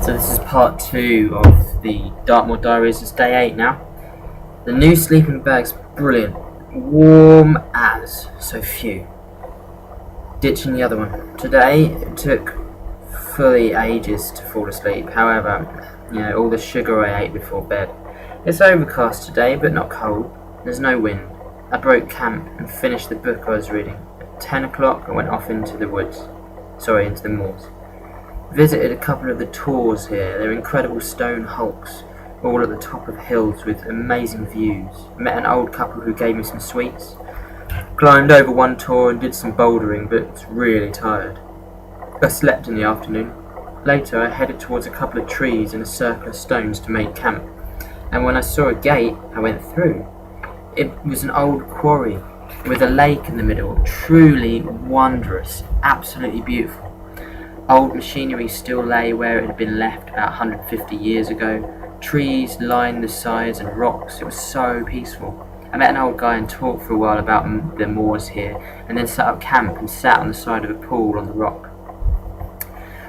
So this is part 2 of the Dartmoore diaries. It's day 8 now. The new sleeping bag's brilliant. Warm as so few. Ditching the other one. Today it took fully ages to fall asleep. However, all the sugar I ate before bed. It's overcast today but not cold. There's no wind. I broke camp and finished the book I was reading. At 10 o'clock I went off into the woods. Into the moors. Visited a couple of the tors here. They're incredible stone hulks, all at the top of hills with amazing views. Met an old couple who gave me some sweets. Climbed over one tor and did some bouldering, but was really tired. I slept in the afternoon. Later I headed towards a couple of trees and a circle of stones to make camp, and when I saw a gate I went through. It was an old quarry with a lake in the middle, truly wondrous, absolutely beautiful. Old machinery still lay where it had been left about 150 years ago. Trees lined the sides and rocks. It was so peaceful. I met an old guy and talked for a while about the moors here, and then set up camp and sat on the side of a pool on the rock.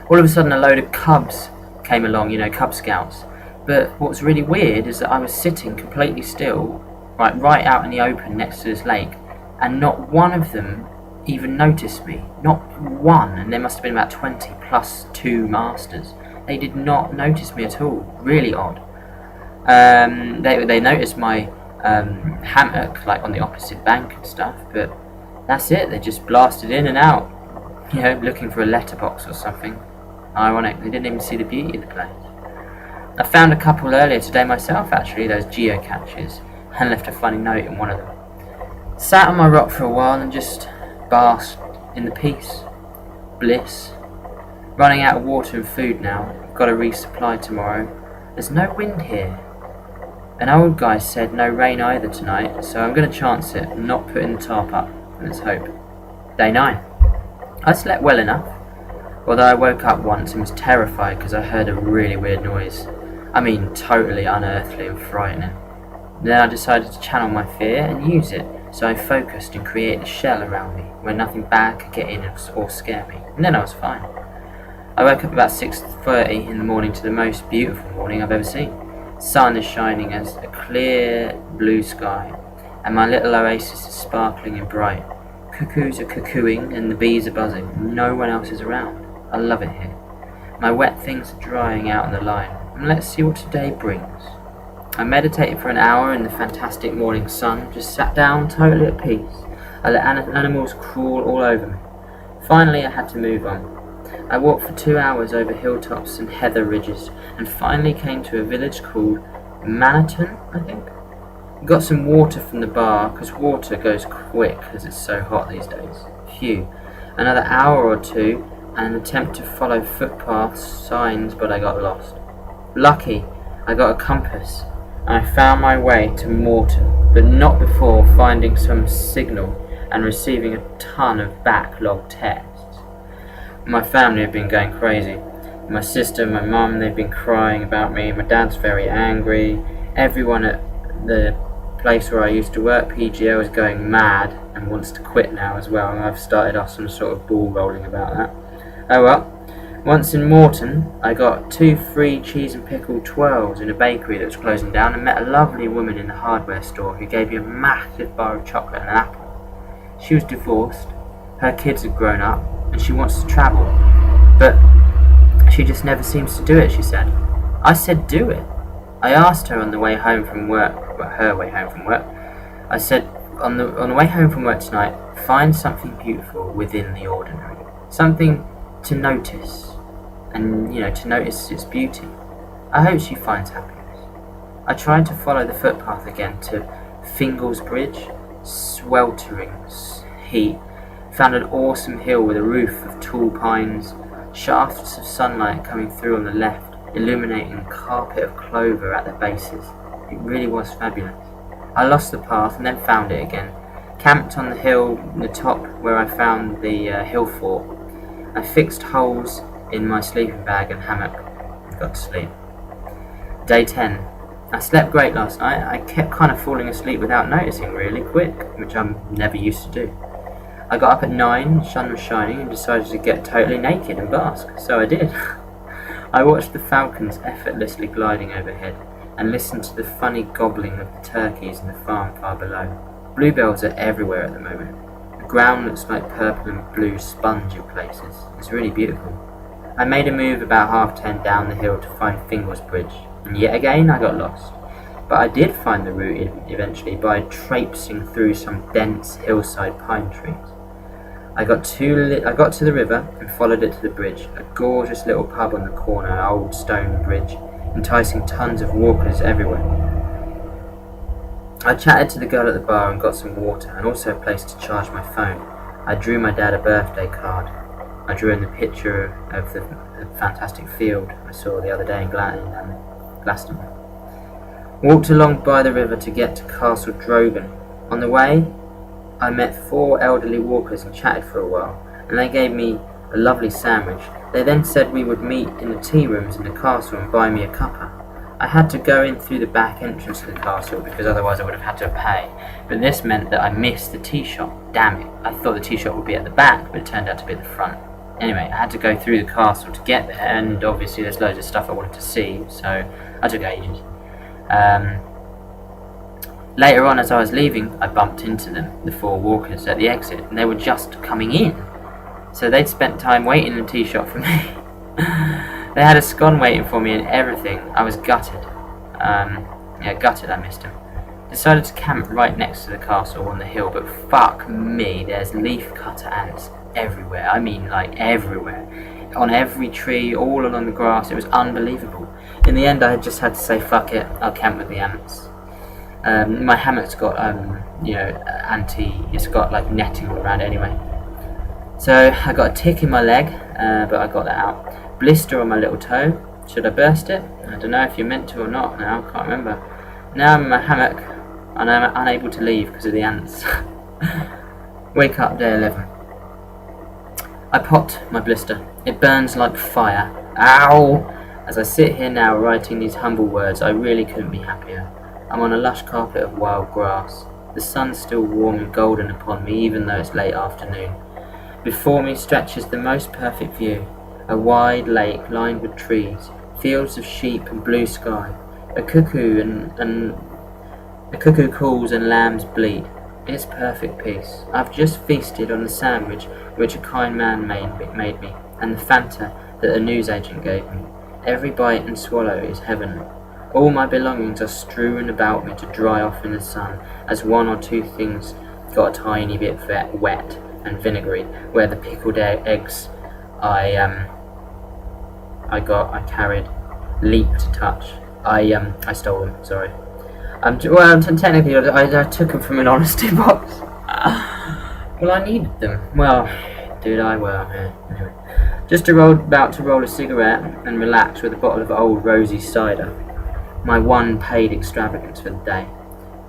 All of a sudden a load of cubs came along, Cub Scouts. But what was really weird is that I was sitting completely still, right out in the open next to this lake, and not one of them even noticed me. Not one, and there must have been about 20 plus 2 masters. They did not notice me at all. Really odd. They noticed my hammock on the opposite bank and stuff, but that's it. They just blasted in and out, looking for a letterbox or something. Ironic, they didn't even see the beauty of the place. I found a couple earlier today myself, actually, those geocaches, and left a funny note in one of them. Sat on my rock for a while and just basked in the peace, bliss. Running out of water and food now. Got to resupply tomorrow. There's no wind here. An old guy said no rain either tonight, so I'm going to chance it and not putting the tarp up. Let's hope. Day 9. I slept well enough, although I woke up once and was terrified because I heard a really weird noise. I mean, totally unearthly and frightening. Then I decided to channel my fear and use it. So I focused and created a shell around me where nothing bad could get in or scare me, and then I was fine. I woke up about 6:30 in the morning to the most beautiful morning I've ever seen. Sun is shining as a clear blue sky, and my little oasis is sparkling and bright. Cuckoos are cuckooing and the bees are buzzing. No one else is around. I love it here. My wet things are drying out on the line, and let's see what today brings. I meditated for an hour in the fantastic morning sun, just sat down totally at peace. I let animals crawl all over me. Finally I had to move on. I walked for 2 hours over hilltops and heather ridges, and finally came to a village called Maniton, I think. Got some water from the bar, because water goes quick as it's so hot these days. Phew. Another hour or two, and an attempt to follow footpaths, signs, but I got lost. Lucky, I got a compass. I found my way to Morton, but not before finding some signal and receiving a ton of backlogged texts. My family have been going crazy. My sister, my mum, they've been crying about me. My dad's very angry. Everyone at the place where I used to work, PGO, is going mad and wants to quit now as well. I've started off some sort of ball rolling about that. Oh well. Once in Morton, I got 2 free cheese and pickle twirls in a bakery that was closing down, and met a lovely woman in the hardware store who gave me a massive bar of chocolate and an apple. She was divorced, her kids had grown up, and she wants to travel, but she just never seems to do it, she said. I said do it. I asked her on the way home from work, her way home from work, I said, on the way home from work tonight, find something beautiful within the ordinary. Something to notice, and to notice its beauty. I hope she finds happiness. I tried to follow the footpath again to Fingal's Bridge. Sweltering heat. Found an awesome hill with a roof of tall pines, shafts of sunlight coming through on the left, illuminating a carpet of clover at the bases. It really was fabulous. I lost the path and then found it again. Camped on the hill, the top where I found the hill fort. I fixed holes in my sleeping bag and hammock and got to sleep. Day 10. I slept great last night. I kept kind of falling asleep without noticing really quick, which I'm never used to do. I got up at 9, the sun was shining, and decided to get totally naked and bask, so I did. I watched the falcons effortlessly gliding overhead, and listened to the funny gobbling of the turkeys in the farm far below. Bluebells are everywhere at the moment. The ground looks like purple and blue sponge in places. It's really beautiful. I made a move about 10:30 down the hill to find Fingal's Bridge, and yet again I got lost. But I did find the route eventually by traipsing through some dense hillside pine trees. I got to the river and followed it to the bridge, a gorgeous little pub on the corner, an old stone bridge, enticing tons of walkers everywhere. I chatted to the girl at the bar and got some water, and also a place to charge my phone. I drew my dad a birthday card. I drew in the picture of the fantastic field I saw the other day in Glastonbury. Walked along by the river to get to Castle Drogan. On the way, I met 4 elderly walkers and chatted for a while, and they gave me a lovely sandwich. They then said we would meet in the tea rooms in the castle and buy me a cuppa. I had to go in through the back entrance of the castle because otherwise I would have had to pay, but this meant that I missed the tea shop. Damn it, I thought the tea shop would be at the back, but it turned out to be at the front. Anyway, I had to go through the castle to get there, and obviously there's loads of stuff I wanted to see, so I took ages. Later on, as I was leaving, I bumped into them, the 4 walkers, at the exit, and they were just coming in. So they'd spent time waiting in the tea shop for me. They had a scone waiting for me and everything. I was gutted. Gutted I missed him. Decided to camp right next to the castle on the hill, but fuck me, there's leaf cutter ants everywhere. I mean, like, everywhere. On every tree, all along the grass. It was unbelievable. In the end, I just had to say, fuck it, I'll camp with the ants. My hammock's got, it's got like netting all around it anyway. So I got a tick in my leg, but I got that out. Blister on my little toe. Should I burst it? I don't know if you're meant to or not now, I can't remember. Now I'm in my hammock, and I'm unable to leave because of the ants. Wake up, day 11. I popped my blister. It burns like fire. Ow! As I sit here now writing these humble words, I really couldn't be happier. I'm on a lush carpet of wild grass. The sun's still warm and golden upon me, even though it's late afternoon. Before me stretches the most perfect view. A wide lake lined with trees, fields of sheep and blue sky. A cuckoo calls and lambs bleat. It's perfect peace. I've just feasted on the sandwich which a kind man made me, and the Fanta that a newsagent gave me. Every bite and swallow is heavenly. All my belongings are strewn about me to dry off in the sun, as 1 or 2 things got a tiny bit wet and vinegary, where the pickled eggs I carried leaped to touch. I stole them, sorry. Technically I took them from an honesty box. Well, I needed them. Well, did I? Well, anyway. Just about to roll a cigarette and relax with a bottle of old rosy cider. My one paid extravagance for the day.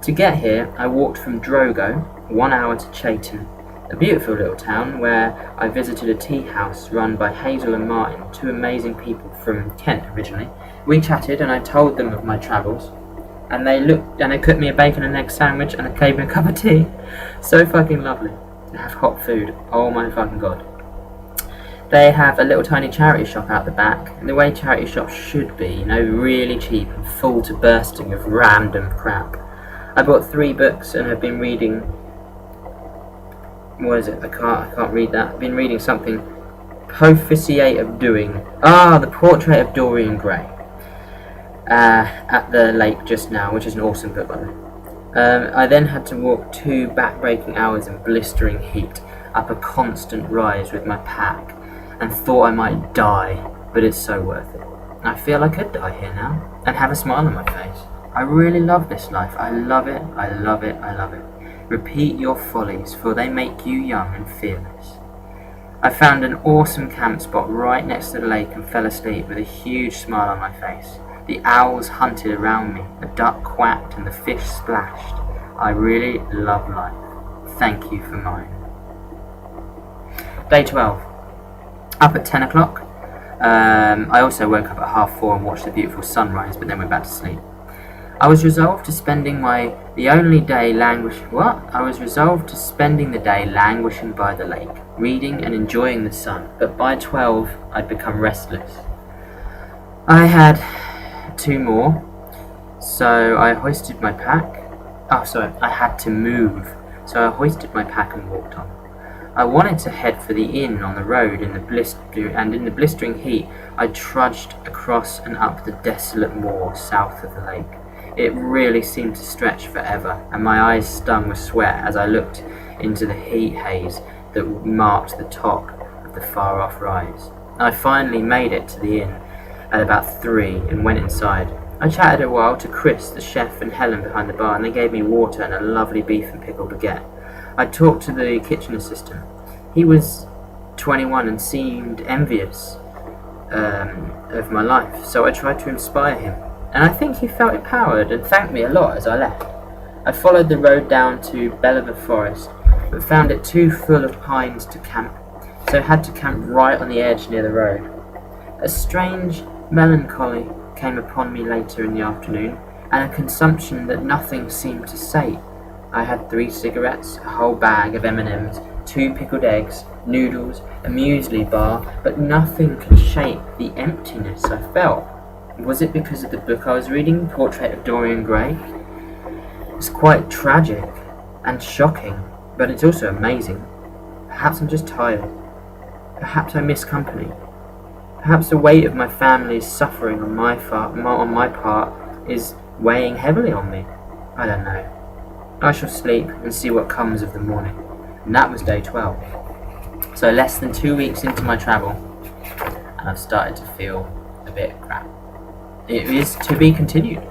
To get here, I walked from Drogo, 1 hour to Chayton, a beautiful little town where I visited a tea house run by Hazel and Martin, 2 amazing people from Kent originally. We chatted and I told them of my travels, and they cooked me a bacon and egg sandwich and gave me a cup of tea. So fucking lovely to have hot food. Oh my fucking god. They have a little tiny charity shop out the back, and the way charity shops should be, really cheap and full to bursting of random crap. I bought 3 books and have been reading. What is it? I can't read that. I've been reading something. Propitiate of Doing. The Portrait of Dorian Gray. At the lake just now, which is an awesome book by the way. I then had to walk 2 back-breaking hours in blistering heat up a constant rise with my pack, and thought I might die, but it's so worth it. I feel I could die here now, and have a smile on my face. I really love this life. I love it, I love it, I love it. Repeat your follies, for they make you young and fearless. I found an awesome camp spot right next to the lake and fell asleep with a huge smile on my face. The owls hunted around me, a duck quacked and the fish splashed. I really love life. Thank you for mine. Day 12. Up at 10 o'clock. I also woke up at 4:30 and watched the beautiful sunrise, but then went back to sleep. I was resolved to spending the day languishing by the lake, reading and enjoying the sun, but by 12 I'd become restless. I had two more, so I hoisted my pack. Oh, sorry, I had to move, so I hoisted my pack and walked on. I wanted to head for the inn on the road in the blistering heat, I trudged across and up the desolate moor south of the lake. It really seemed to stretch forever, and my eyes stung with sweat as I looked into the heat haze that marked the top of the far-off rise. I finally made it to the inn at about 3 and went inside. I chatted a while to Chris, the chef, and Helen behind the bar, and they gave me water and a lovely beef and pickle baguette. I talked to the kitchen assistant. He was 21 and seemed envious of my life, so I tried to inspire him, and I think he felt empowered and thanked me a lot as I left. I followed the road down to Belliver Forest, but found it too full of pines to camp, so I had to camp right on the edge near the road. A strange melancholy came upon me later in the afternoon, and a consumption that nothing seemed to sate. I had 3 cigarettes, a whole bag of M&Ms, 2 pickled eggs, noodles, a muesli bar, but nothing could shake the emptiness I felt. Was it because of the book I was reading, Portrait of Dorian Gray? It's quite tragic and shocking, but it's also amazing. Perhaps I'm just tired. Perhaps I miss company. Perhaps the weight of my family's suffering on my part is weighing heavily on me. I don't know. I shall sleep and see what comes of the morning. And that was day 12. So less than 2 weeks into my travel, and I've started to feel a bit crap. It is to be continued.